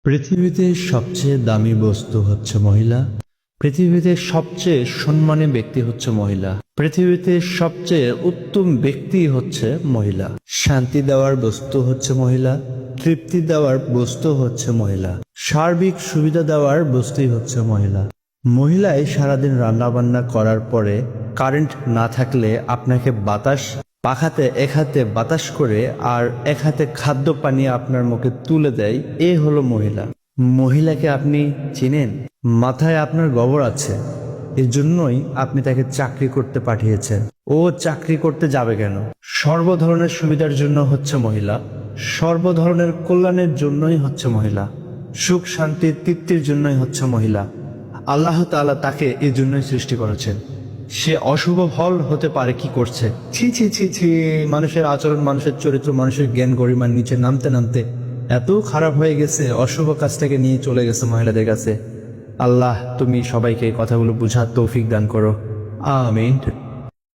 পৃথিবীতে সবচেয়ে দামি বস্তু হচ্ছে মহিলা। পৃথিবীতে সবচেয়ে সম্মানী ব্যক্তি হচ্ছে মহিলা। পৃথিবীতে সবচেয়ে উত্তম ব্যক্তি হচ্ছে মহিলা। শান্তি দেওয়ার বস্তু হচ্ছে মহিলা। তৃপ্তি দেওয়ার বস্তু হচ্ছে মহিলা। সার্বিক সুবিধা দেওয়ার বস্তুই হচ্ছে মহিলা। মহিলাই সারাদিন রান্না বান্না করার পরে কারেন্ট না থাকলে আপনাকে পাখাতে এক হাতে বাতাস করে আর এক হাতে খাদ্য পানি আপনার মুখে তুলে দেয়। এ হলো মহিলা। মহিলাকে আপনি চিনেন? মাথায় আপনার গোবর আছে, এর জন্যই আপনি তাকে চাকরি করতে পাঠিয়েছেন। ও চাকরি করতে যাবে কেন? সর্ব ধরনের সুবিধার জন্য হচ্ছে মহিলা। সর্ব ধরনের কল্যাণের জন্যই হচ্ছে মহিলা। সুখ শান্তি তৃপ্তির জন্যই হচ্ছে মহিলা। আল্লাহ তাআলা তাকে এই জন্যই সৃষ্টি করেছেন। সে অশুভ ফল হতে পারে কি করছে, ছি ছি ছি ছি। মানুষের আচরণ, মানুষের চরিত্র, মানুষের জ্ঞান গরিমার নিচে নামতে নামতে এত খারাপ হয়ে গেছে, অশুভ কাজটাকে নিয়ে চলে গেছে মহিলাদের কাছে। আল্লাহ তুমি সবাইকে এই কথাগুলো বুঝার তৌফিক দান করো, আমিন।